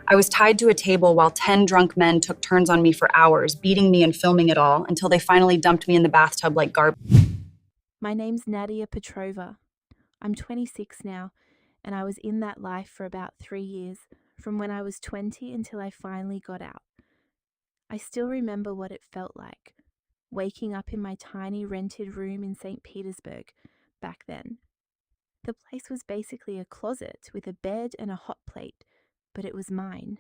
I was tied to a table while 10 drunk men took turns on me for hours, beating me and filming it all until they finally dumped me in the bathtub like garbage. My name's Nadia Petrova. I'm 26 now, and I was in that life for about 3 years, from when I was 20 until I finally got out. I still remember what it felt like, waking up in my tiny rented room in St. Petersburg back then. The place was basically a closet with a bed and a hot plate, but it was mine.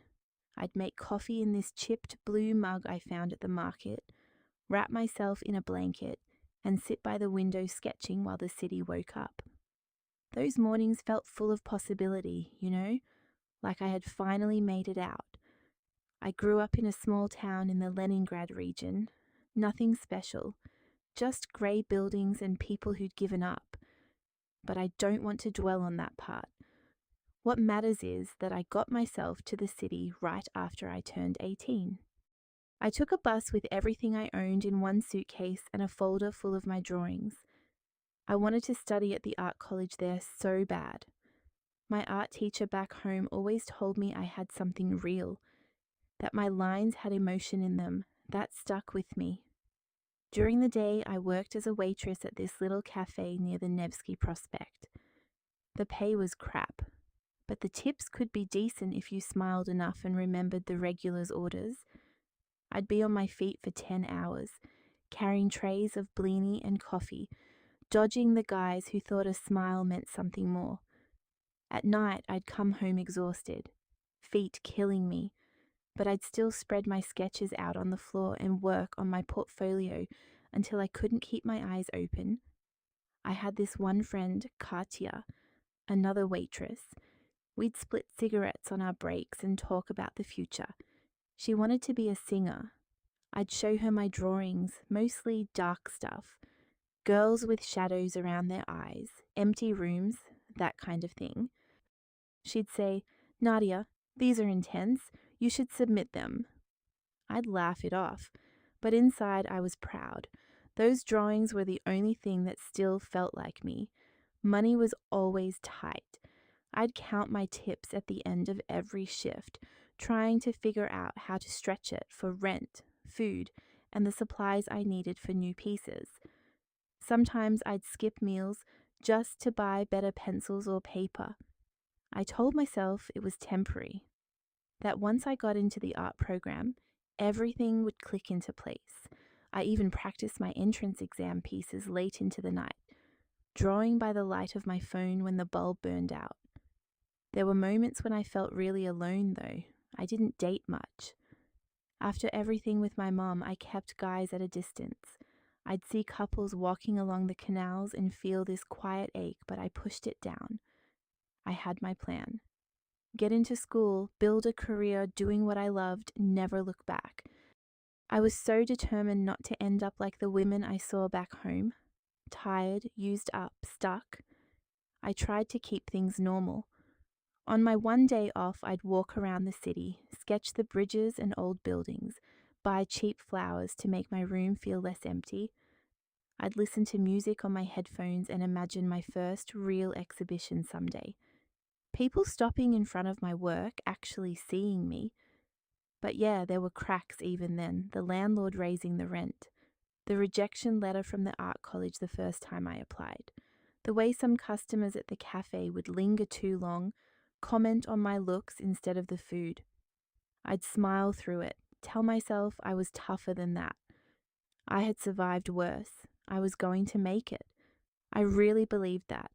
I'd make coffee in this chipped blue mug I found at the market, wrap myself in a blanket, and sit by the window sketching while the city woke up. Those mornings felt full of possibility, like I had finally made it out. I grew up in a small town in the Leningrad region. Nothing special, just grey buildings and people who'd given up. But I don't want to dwell on that part. What matters is that I got myself to the city right after I turned 18. I took a bus with everything I owned in one suitcase and a folder full of my drawings. I wanted to study at the art college there so bad. My art teacher back home always told me I had something real, that my lines had emotion in them. That stuck with me. During the day, I worked as a waitress at this little cafe near the Nevsky Prospect. The pay was crap, but the tips could be decent if you smiled enough and remembered the regulars' orders. I'd be on my feet for 10 hours, carrying trays of blini and coffee, dodging the guys who thought a smile meant something more. At night, I'd come home exhausted, feet killing me, but I'd still spread my sketches out on the floor and work on my portfolio until I couldn't keep my eyes open. I had this one friend, Katya, another waitress. We'd split cigarettes on our breaks and talk about the future. She wanted to be a singer. I'd show her my drawings, mostly dark stuff. Girls with shadows around their eyes, empty rooms, that kind of thing. She'd say, "Nadia, these are intense. You should submit them." I'd laugh it off, but inside I was proud. Those drawings were the only thing that still felt like me. Money was always tight. I'd count my tips at the end of every shift, trying to figure out how to stretch it for rent, food, and the supplies I needed for new pieces. Sometimes I'd skip meals just to buy better pencils or paper. I told myself it was temporary, that once I got into the art program, everything would click into place. I even practiced my entrance exam pieces late into the night, drawing by the light of my phone when the bulb burned out. There were moments when I felt really alone, though. I didn't date much. After everything with my mom, I kept guys at a distance. I'd see couples walking along the canals and feel this quiet ache, but I pushed it down. I had my plan. Get into school, build a career doing what I loved, never look back. I was so determined not to end up like the women I saw back home. Tired, used up, stuck. I tried to keep things normal. On my one day off, I'd walk around the city, sketch the bridges and old buildings, buy cheap flowers to make my room feel less empty. I'd listen to music on my headphones and imagine my first real exhibition someday. People stopping in front of my work, actually seeing me. But yeah, there were cracks even then, the landlord raising the rent, the rejection letter from the art college the first time I applied, the way some customers at the cafe would linger too long, comment on my looks instead of the food. I'd smile through it, tell myself I was tougher than that. I had survived worse. I was going to make it. I really believed that.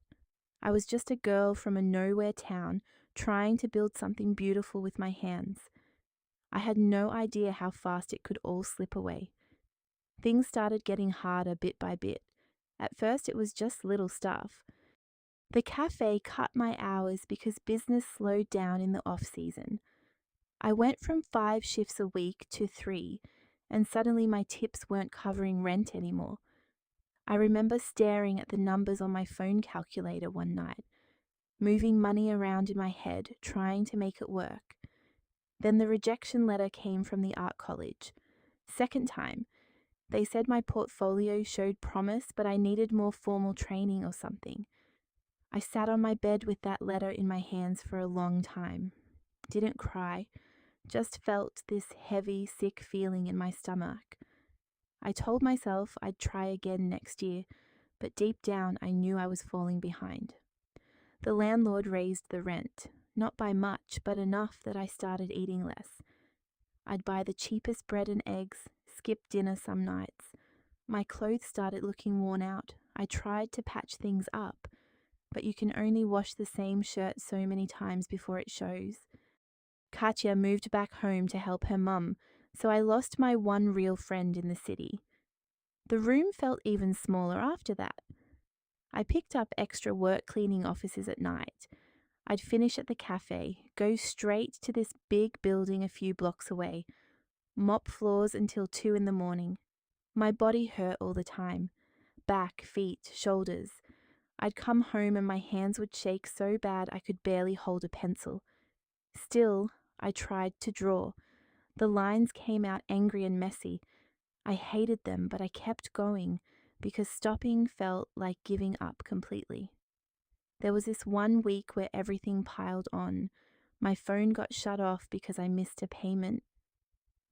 I was just a girl from a nowhere town trying to build something beautiful with my hands. I had no idea how fast it could all slip away. Things started getting harder bit by bit. At first it was just little stuff. The cafe cut my hours because business slowed down in the off-season. I went from 5 shifts a week to 3, and suddenly my tips weren't covering rent anymore. I remember staring at the numbers on my phone calculator one night, moving money around in my head, trying to make it work. Then the rejection letter came from the art college. Second time, they said my portfolio showed promise, but I needed more formal training or something. I sat on my bed with that letter in my hands for a long time. didn't cry, just felt this heavy, sick feeling in my stomach. I told myself I'd try again next year, but deep down I knew I was falling behind. The landlord raised the rent, not by much, but enough that I started eating less. I'd buy the cheapest bread and eggs, skip dinner some nights. My clothes started looking worn out. I tried to patch things up, but you can only wash the same shirt so many times before it shows. Katya moved back home to help her mum, so I lost my one real friend in the city. The room felt even smaller after that. I picked up extra work cleaning offices at night. I'd finish at the cafe, go straight to this big building a few blocks away, mop floors until 2 in the morning. My body hurt all the time. Back, feet, shoulders. I'd come home and my hands would shake so bad I could barely hold a pencil. Still, I tried to draw. The lines came out angry and messy. I hated them, but I kept going because stopping felt like giving up completely. There was this one week where everything piled on. My phone got shut off because I missed a payment.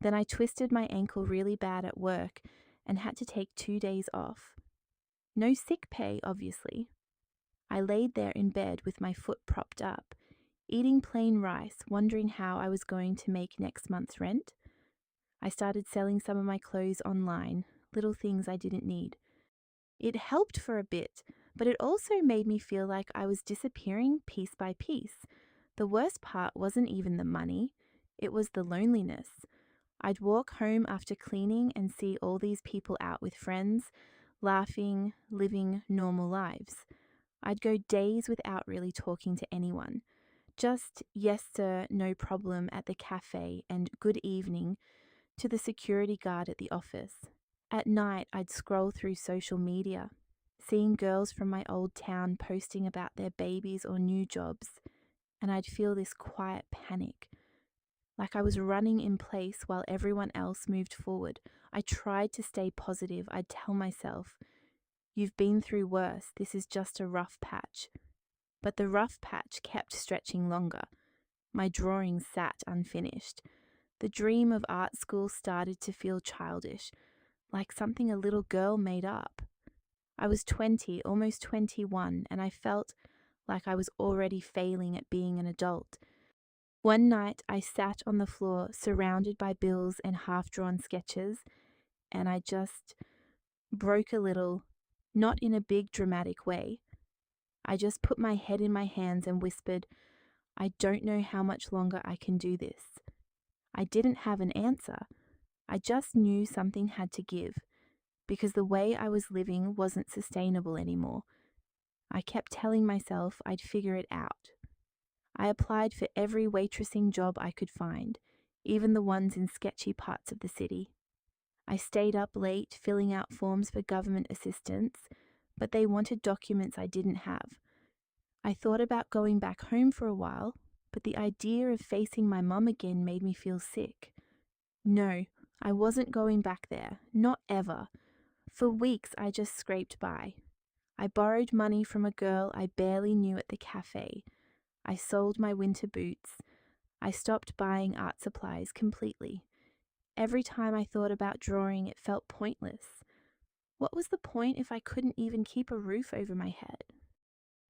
Then I twisted my ankle really bad at work and had to take 2 days off. No sick pay, obviously. I laid there in bed with my foot propped up, eating plain rice, wondering how I was going to make next month's rent. I started selling some of my clothes online, little things I didn't need. It helped for a bit, but it also made me feel like I was disappearing piece by piece. The worst part wasn't even the money, it was the loneliness. I'd walk home after cleaning and see all these people out with friends, laughing, living normal lives. I'd go days without really talking to anyone. Just yes sir, no problem at the cafe and good evening to the security guard at the office. At night, I'd scroll through social media, seeing girls from my old town posting about their babies or new jobs, and I'd feel this quiet panic, like I was running in place while everyone else moved forward. I tried to stay positive. I'd tell myself, "You've been through worse, this is just a rough patch." But the rough patch kept stretching longer. My drawings sat unfinished. The dream of art school started to feel childish, like something a little girl made up. I was 20, almost 21, and I felt like I was already failing at being an adult. One night I sat on the floor surrounded by bills and half-drawn sketches, and I just broke a little, not in a big dramatic way. I just put my head in my hands and whispered, "I don't know how much longer I can do this." I didn't have an answer. I just knew something had to give, because the way I was living wasn't sustainable anymore. I kept telling myself I'd figure it out. I applied for every waitressing job I could find, even the ones in sketchy parts of the city. I stayed up late filling out forms for government assistance, but they wanted documents I didn't have. I thought about going back home for a while, but the idea of facing my mum again made me feel sick. No, I wasn't going back there, not ever. For weeks I just scraped by. I borrowed money from a girl I barely knew at the cafe. I sold my winter boots. I stopped buying art supplies completely. Every time I thought about drawing, it felt pointless. What was the point if I couldn't even keep a roof over my head?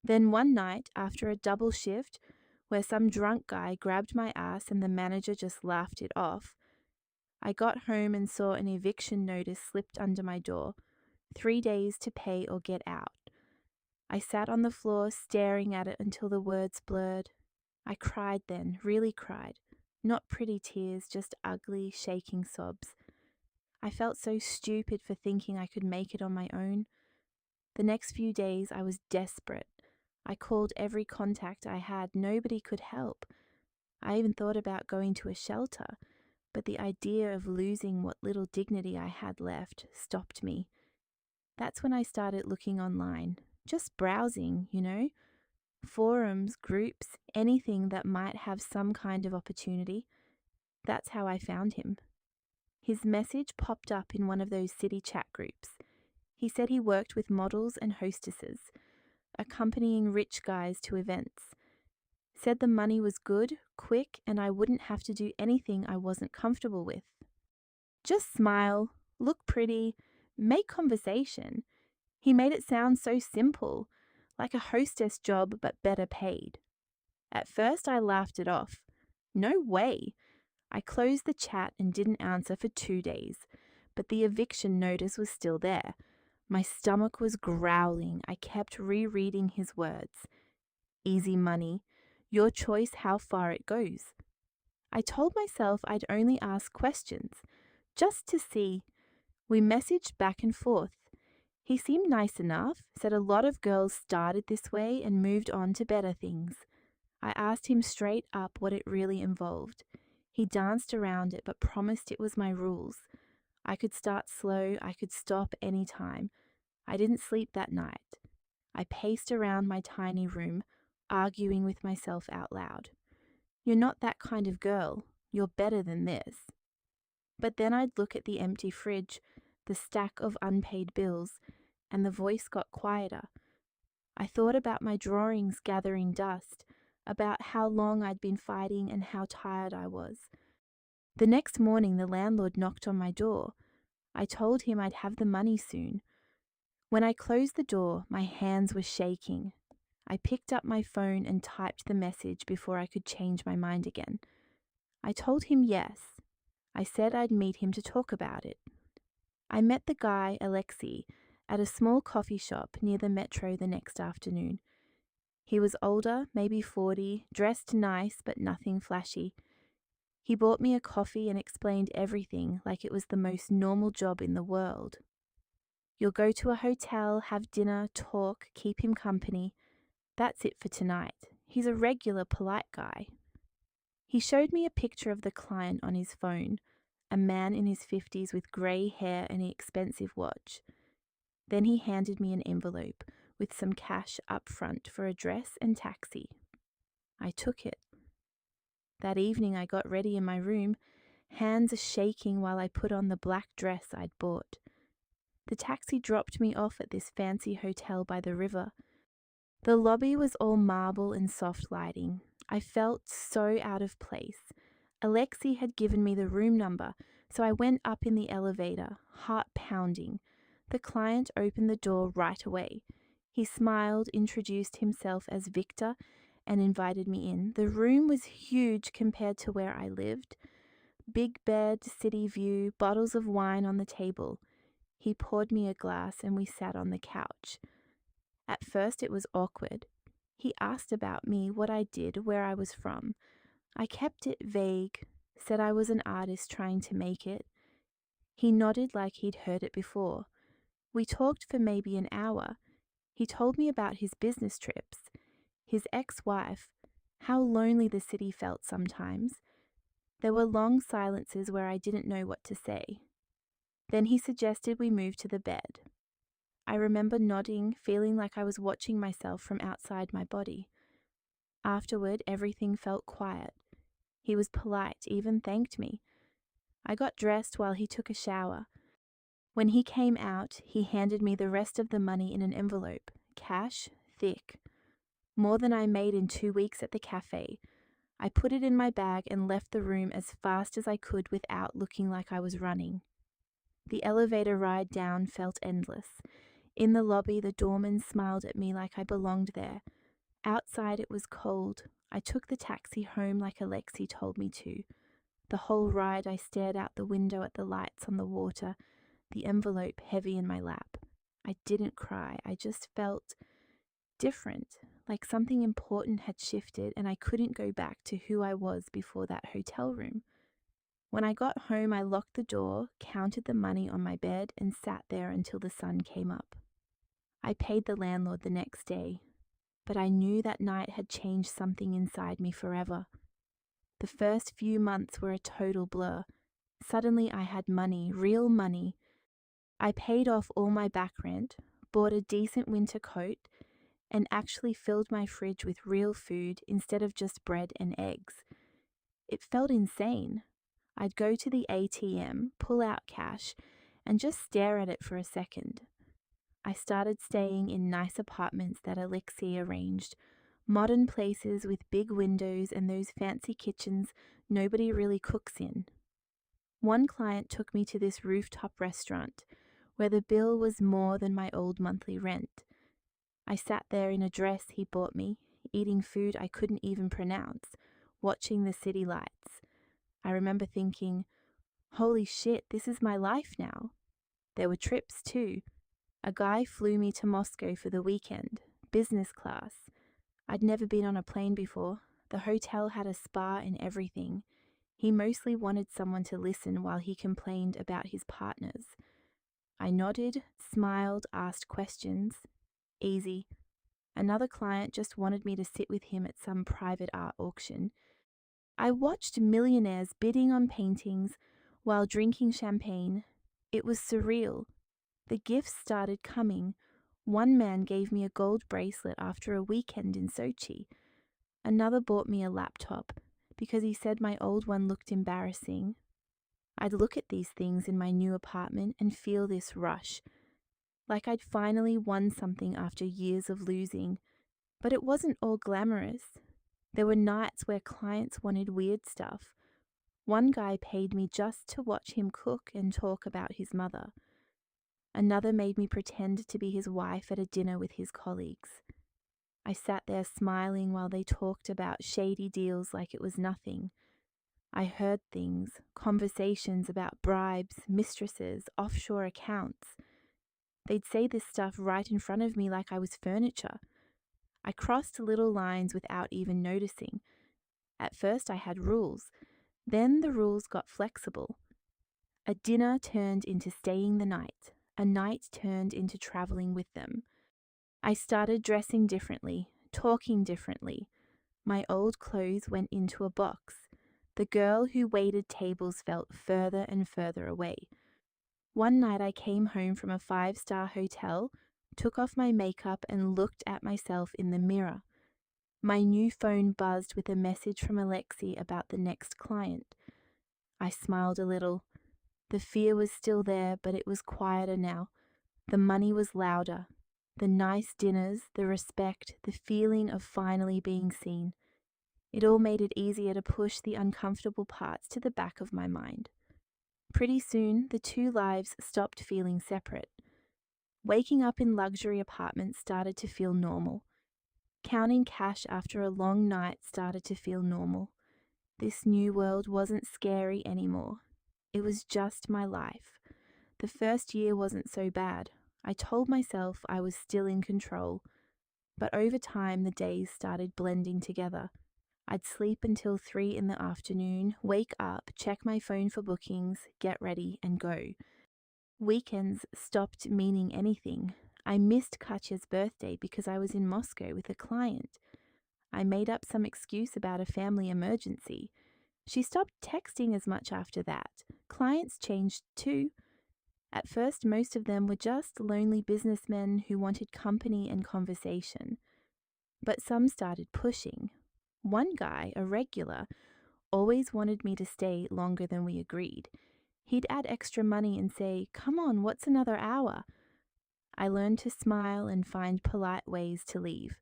Then one night, after a double shift, where some drunk guy grabbed my ass and the manager just laughed it off, I got home and saw an eviction notice slipped under my door, 3 days to pay or get out. I sat on the floor staring at it until the words blurred. I cried then, really cried. Not pretty tears, just ugly, shaking sobs. I felt so stupid for thinking I could make it on my own. The next few days I was desperate. I called every contact I had. Nobody could help. I even thought about going to a shelter, but the idea of losing what little dignity I had left stopped me. That's when I started looking online, just browsing, forums, groups, anything that might have some kind of opportunity. That's how I found him. His message popped up in one of those city chat groups. He said he worked with models and hostesses, accompanying rich guys to events. Said the money was good, quick, and I wouldn't have to do anything I wasn't comfortable with. Just smile, look pretty, make conversation. He made it sound so simple, like a hostess job but better paid. At first, I laughed it off. No way. I closed the chat and didn't answer for 2 days, but the eviction notice was still there. My stomach was growling. I kept rereading his words. Easy money. Your choice how far it goes. I told myself I'd only ask questions, just to see. We messaged back and forth. He seemed nice enough, said a lot of girls started this way and moved on to better things. I asked him straight up what it really involved. He danced around it but promised it was my rules. I could start slow, I could stop any time. I didn't sleep that night. I paced around my tiny room, arguing with myself out loud. You're not that kind of girl. You're better than this. But then I'd look at the empty fridge, the stack of unpaid bills, and the voice got quieter. I thought about my drawings gathering dust, about how long I'd been fighting and how tired I was. The next morning, the landlord knocked on my door. I told him I'd have the money soon. When I closed the door, my hands were shaking. I picked up my phone and typed the message before I could change my mind again. I told him yes. I said I'd meet him to talk about it. I met the guy, Alexei, at a small coffee shop near the metro the next afternoon. He was older, maybe 40, dressed nice but nothing flashy. He bought me a coffee and explained everything like it was the most normal job in the world. You'll go to a hotel, have dinner, talk, keep him company. That's it for tonight. He's a regular, polite guy. He showed me a picture of the client on his phone, a man in his 50s with grey hair and an expensive watch. Then he handed me an envelope with some cash up front for a dress and taxi. I took it. That evening I got ready in my room, hands shaking while I put on the black dress I'd bought. The taxi dropped me off at this fancy hotel by the river. The lobby was all marble and soft lighting. I felt so out of place. Alexei had given me the room number, so I went up in the elevator, heart pounding. The client opened the door right away. He smiled, introduced himself as Victor, and invited me in. The room was huge compared to where I lived. Big bed, city view, bottles of wine on the table. He poured me a glass and we sat on the couch. At first it was awkward. He asked about me, what I did, where I was from. I kept it vague, said I was an artist trying to make it. He nodded like he'd heard it before. We talked for maybe an hour. He told me about his business trips, his ex-wife, how lonely the city felt sometimes. There were long silences where I didn't know what to say. Then he suggested we move to the bed. I remember nodding, feeling like I was watching myself from outside my body. Afterward, everything felt quiet. He was polite, even thanked me. I got dressed while he took a shower. When he came out, he handed me the rest of the money in an envelope, cash, thick. More than I made in 2 weeks at the cafe. I put it in my bag and left the room as fast as I could without looking like I was running. The elevator ride down felt endless. In the lobby, the doorman smiled at me like I belonged there. Outside, it was cold. I took the taxi home like Alexei told me to. The whole ride, I stared out the window at the lights on the water, the envelope heavy in my lap. I didn't cry. I just felt different, like something important had shifted and I couldn't go back to who I was before that hotel room. When I got home, I locked the door, counted the money on my bed, and sat there until the sun came up. I paid the landlord the next day, but I knew that night had changed something inside me forever. The first few months were a total blur. Suddenly I had money, real money. I paid off all my back rent, bought a decent winter coat, and actually filled my fridge with real food instead of just bread and eggs. It felt insane. I'd go to the ATM, pull out cash, and just stare at it for a second. I started staying in nice apartments that Alexei arranged, Modern places with big windows and those fancy kitchens nobody really cooks in. One client took me to this rooftop restaurant where the bill was more than my old monthly rent. I sat there in a dress he bought me, eating food I couldn't even pronounce, watching the city lights. I remember thinking, holy shit, this is my life now. There were trips too. A guy flew me to Moscow for the weekend, business class. I'd never been on a plane before. The hotel had a spa and everything. He mostly wanted someone to listen while he complained about his partners. I nodded, smiled, asked questions. Easy. Another client just wanted me to sit with him at some private art auction. I watched millionaires bidding on paintings while drinking champagne. It was surreal. The gifts started coming. One man gave me a gold bracelet after a weekend in Sochi. Another bought me a laptop because he said my old one looked embarrassing. I'd look at these things in my new apartment and feel this rush, like I'd finally won something after years of losing. But it wasn't all glamorous. There were nights where clients wanted weird stuff. One guy paid me just to watch him cook and talk about his mother. Another made me pretend to be his wife at a dinner with his colleagues. I sat there smiling while they talked about shady deals like it was nothing. I heard things, conversations about bribes, mistresses, offshore accounts. They'd say this stuff right in front of me like I was furniture. I crossed little lines without even noticing. At first I had rules. Then the rules got flexible. A dinner turned into staying the night. A night turned into traveling with them. I started dressing differently, talking differently. My old clothes went into a box. The girl who waited tables felt further and further away. One night I came home from a 5-star hotel, took off my makeup and looked at myself in the mirror. My new phone buzzed with a message from Alexi about the next client. I smiled a little. The fear was still there, but it was quieter now. The money was louder. The nice dinners, the respect, the feeling of finally being seen. It all made it easier to push the uncomfortable parts to the back of my mind. Pretty soon, the two lives stopped feeling separate. Waking up in luxury apartments started to feel normal. Counting cash after a long night started to feel normal. This new world wasn't scary anymore. It was just my life. The first year wasn't so bad. I told myself I was still in control. But over time, the days started blending together. I'd sleep until 3 in the afternoon, wake up, check my phone for bookings, get ready, and go. Weekends stopped meaning anything. I missed Katya's birthday because I was in Moscow with a client. I made up some excuse about a family emergency. She stopped texting as much after that. Clients changed too. At first, most of them were just lonely businessmen who wanted company and conversation. But some started pushing. One guy, a regular, always wanted me to stay longer than we agreed. He'd add extra money and say, "Come on, what's another hour?" I learned to smile and find polite ways to leave.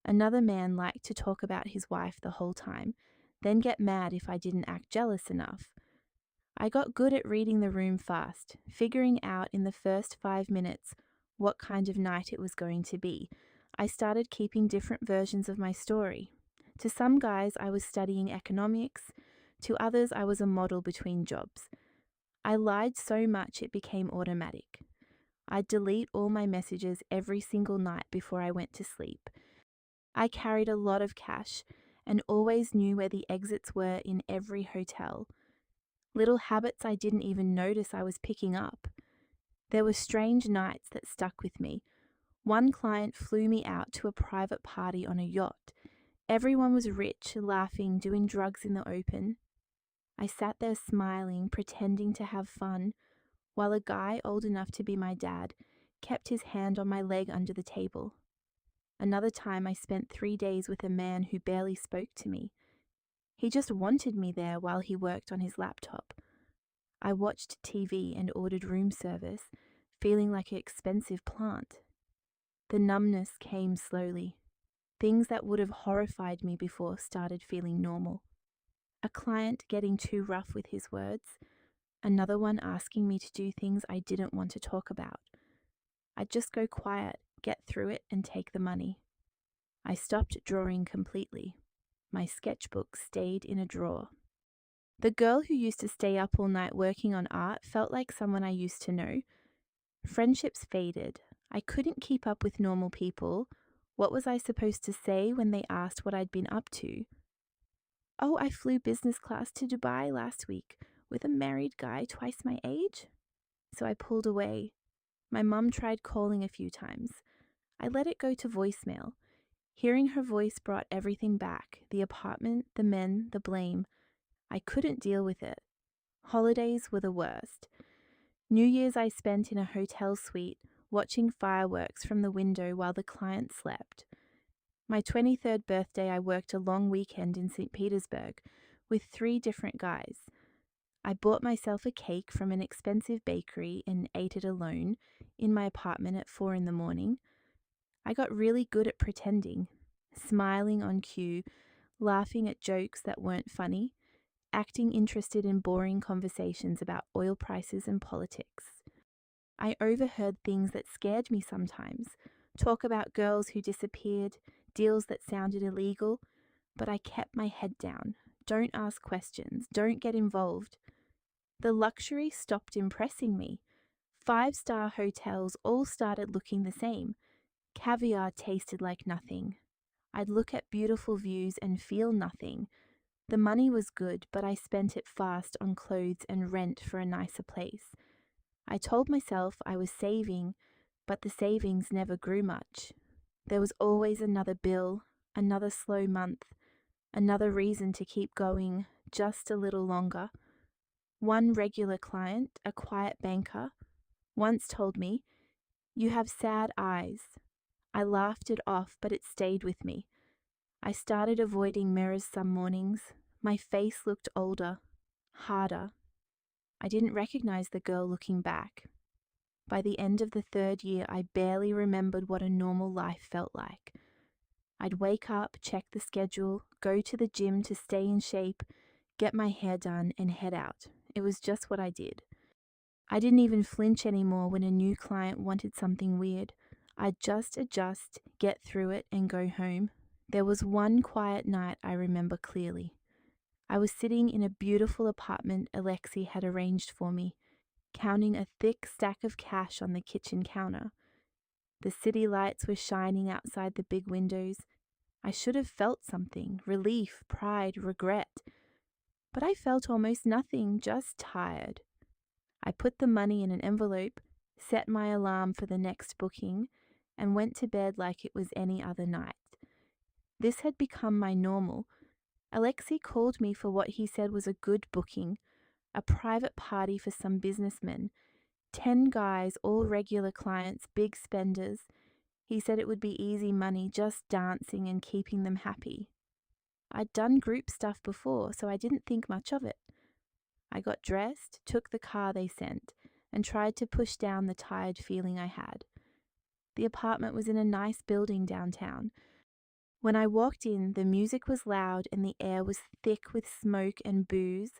Another man liked to talk about his wife the whole time, then get mad if I didn't act jealous enough. I got good at reading the room fast, figuring out in the first 5 minutes what kind of night it was going to be. I started keeping different versions of my story. To some guys, I was studying economics. To others, I was a model between jobs. I lied so much it became automatic. I'd delete all my messages every single night before I went to sleep. I carried a lot of cash and always knew where the exits were in every hotel. Little habits I didn't even notice I was picking up. There were strange nights that stuck with me. One client flew me out to a private party on a yacht. Everyone was rich, laughing, doing drugs in the open. I sat there smiling, pretending to have fun, while a guy old enough to be my dad kept his hand on my leg under the table. Another time I spent 3 days with a man who barely spoke to me. He just wanted me there while he worked on his laptop. I watched TV and ordered room service, feeling like an expensive plant. The numbness came slowly. Things that would have horrified me before started feeling normal. A client getting too rough with his words, another one asking me to do things I didn't want to talk about. I'd just go quiet, get through it, and take the money. I stopped drawing completely. My sketchbook stayed in a drawer. The girl who used to stay up all night working on art felt like someone I used to know. Friendships faded. I couldn't keep up with normal people. What was I supposed to say when they asked what I'd been up to? Oh, I flew business class to Dubai last week with a married guy twice my age. So I pulled away. My mum tried calling a few times. I let it go to voicemail. Hearing her voice brought everything back, the apartment, the men, the blame. I couldn't deal with it. Holidays were the worst. New Year's I spent in a hotel suite, watching fireworks from the window while the client slept. My 23rd birthday I worked a long weekend in St. Petersburg with 3 different guys. I bought myself a cake from an expensive bakery and ate it alone in my apartment at 4 in the morning. I got really good at pretending, smiling on cue, laughing at jokes that weren't funny, acting interested in boring conversations about oil prices and politics. I overheard things that scared me sometimes, talk about girls who disappeared, deals that sounded illegal, but I kept my head down. Don't ask questions, don't get involved. The luxury stopped impressing me. 5-star hotels all started looking the same. Caviar tasted like nothing. I'd look at beautiful views and feel nothing. The money was good, but I spent it fast on clothes and rent for a nicer place. I told myself I was saving, but the savings never grew much. There was always another bill, another slow month, another reason to keep going just a little longer. One regular client, a quiet banker, once told me, "You have sad eyes." I laughed it off, but it stayed with me. I started avoiding mirrors some mornings. My face looked older, harder. I didn't recognize the girl looking back. By the end of the 3rd year, I barely remembered what a normal life felt like. I'd wake up, check the schedule, go to the gym to stay in shape, get my hair done, and head out. It was just what I did. I didn't even flinch anymore when a new client wanted something weird. I'd just adjust, get through it, and go home. There was one quiet night I remember clearly. I was sitting in a beautiful apartment Alexei had arranged for me, counting a thick stack of cash on the kitchen counter. The city lights were shining outside the big windows. I should have felt something, relief, pride, regret. But I felt almost nothing, just tired. I put the money in an envelope, set my alarm for the next booking, and went to bed like it was any other night. This had become my normal. Alexei called me for what he said was a good booking, a private party for some businessmen. 10 guys, all regular clients, big spenders. He said it would be easy money, just dancing and keeping them happy. I'd done group stuff before, so I didn't think much of it. I got dressed, took the car they sent, and tried to push down the tired feeling I had. The apartment was in a nice building downtown. When I walked in, the music was loud and the air was thick with smoke and booze.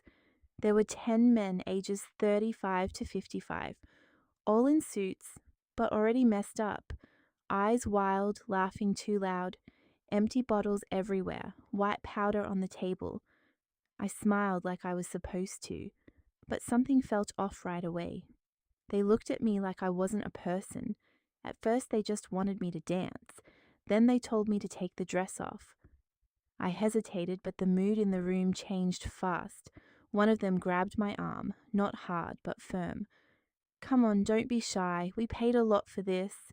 There were 10 men ages 35 to 55, all in suits, but already messed up, eyes wild, laughing too loud, empty bottles everywhere, white powder on the table. I smiled like I was supposed to, but something felt off right away. They looked at me like I wasn't a person. At first they just wanted me to dance. Then they told me to take the dress off. I hesitated, but the mood in the room changed fast. One of them grabbed my arm, not hard, but firm. "Come on, don't be shy. We paid a lot for this."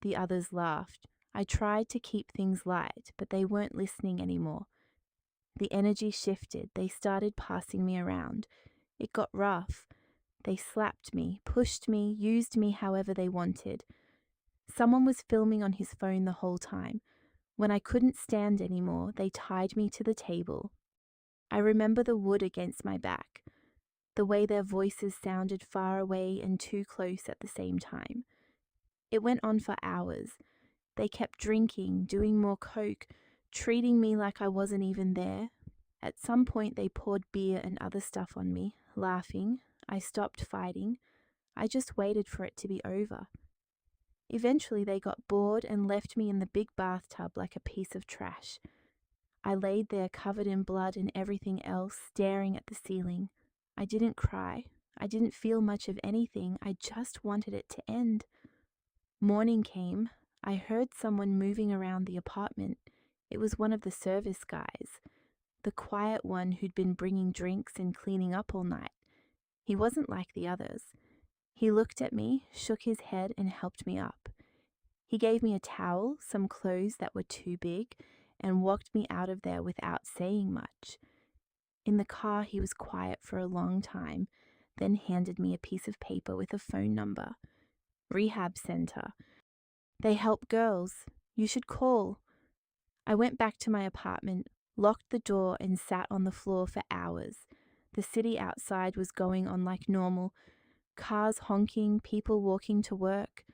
The others laughed. I tried to keep things light, but they weren't listening anymore. The energy shifted. They started passing me around. It got rough. They slapped me, pushed me, used me however they wanted. Someone was filming on his phone the whole time. When I couldn't stand anymore, they tied me to the table. I remember the wood against my back, the way their voices sounded far away and too close at the same time. It went on for hours. They kept drinking, doing more coke, treating me like I wasn't even there. At some point, they poured beer and other stuff on me, laughing. I stopped fighting. I just waited for it to be over. Eventually, they got bored and left me in the big bathtub like a piece of trash. I laid there covered in blood and everything else, staring at the ceiling. I didn't cry. I didn't feel much of anything. I just wanted it to end. Morning came. I heard someone moving around the apartment. It was one of the service guys, the quiet one who'd been bringing drinks and cleaning up all night. He wasn't like the others. He looked at me, shook his head, and helped me up. He gave me a towel, some clothes that were too big, and walked me out of there without saying much. In the car, he was quiet for a long time, then handed me a piece of paper with a phone number. Rehab center. They help girls. You should call. I went back to my apartment, locked the door, and sat on the floor for hours. The city outside was going on like normal. Cars honking, people walking to work.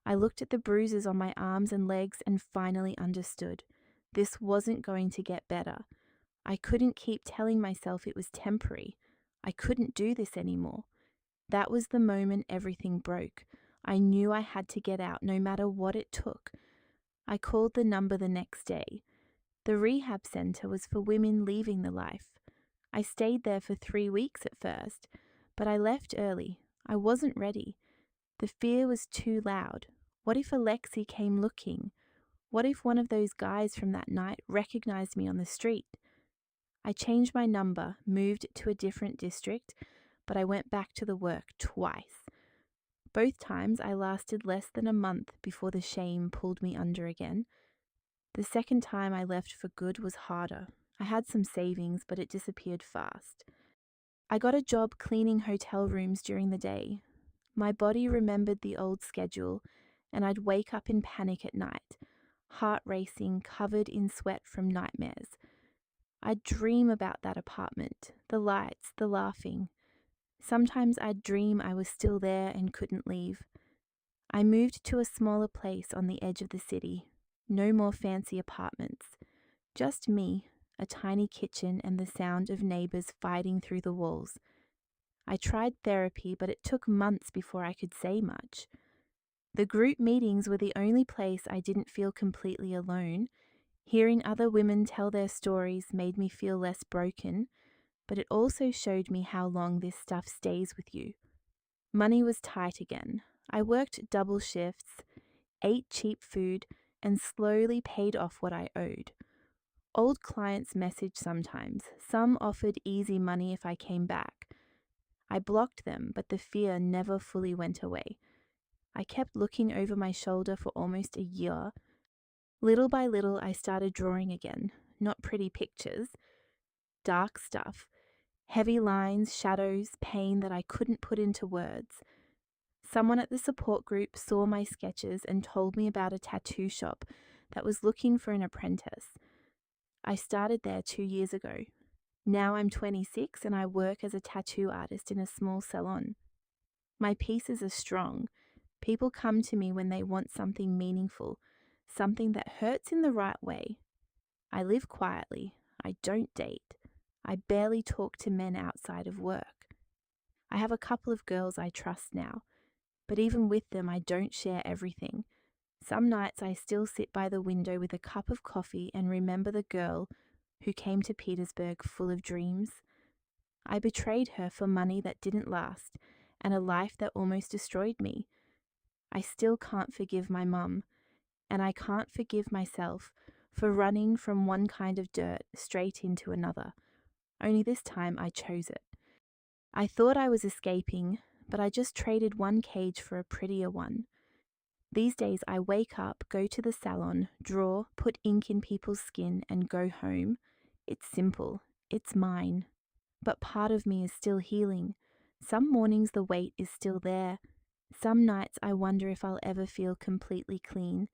I looked at the bruises on my arms and legs and finally understood. This wasn't going to get better. I couldn't keep telling myself it was temporary. I couldn't do this anymore. That was the moment everything broke. I knew I had to get out no matter what it took. I called the number the next day. The rehab center was for women leaving the life. I stayed there for 3 weeks at first, but I left early. I wasn't ready. The fear was too loud. What if Alexi came looking? What if one of those guys from that night recognized me on the street? I changed my number, moved to a different district, but I went back to the work twice. Both times I lasted less than a month before the shame pulled me under again. The second time I left for good was harder. I had some savings, but it disappeared fast. I got a job cleaning hotel rooms during the day. My body remembered the old schedule, and I'd wake up in panic at night, heart racing, covered in sweat from nightmares. I'd dream about that apartment, the lights, the laughing. Sometimes I'd dream I was still there and couldn't leave. I moved to a smaller place on the edge of the city. No more fancy apartments. Just me, a tiny kitchen, and the sound of neighbors fighting through the walls. I tried therapy, but it took months before I could say much. The group meetings were the only place I didn't feel completely alone. Hearing other women tell their stories made me feel less broken, but it also showed me how long this stuff stays with you. Money was tight again. I worked double shifts, ate cheap food, and slowly paid off what I owed. Old clients messaged sometimes. Some offered easy money if I came back. I blocked them, but the fear never fully went away. I kept looking over my shoulder for almost a year. Little by little, I started drawing again. Not pretty pictures. Dark stuff. Heavy lines, shadows, pain that I couldn't put into words. Someone at the support group saw my sketches and told me about a tattoo shop that was looking for an apprentice. I started there 2 years ago. Now I'm 26 and I work as a tattoo artist in a small salon. My pieces are strong. People come to me when they want something meaningful, something that hurts in the right way. I live quietly. I don't date. I barely talk to men outside of work. I have a couple of girls I trust now, but even with them I don't share everything. Some nights I still sit by the window with a cup of coffee and remember the girl who came to Petersburg full of dreams. I betrayed her for money that didn't last and a life that almost destroyed me. I still can't forgive my mum, and I can't forgive myself for running from one kind of dirt straight into another. Only this time I chose it. I thought I was escaping, but I just traded one cage for a prettier one. These days I wake up, go to the salon, draw, put ink in people's skin, and go home. It's simple. It's mine. But part of me is still healing. Some mornings the weight is still there. Some nights I wonder if I'll ever feel completely clean.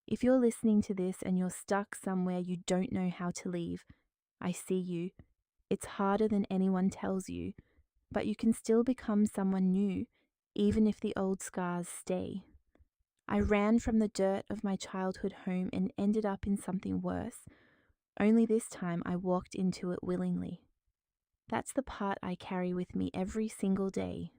If you're listening to this and you're stuck somewhere you don't know how to leave, I see you. It's harder than anyone tells you, but you can still become someone new, even if the old scars stay. I ran from the dirt of my childhood home and ended up in something worse, only this time I walked into it willingly. That's the part I carry with me every single day,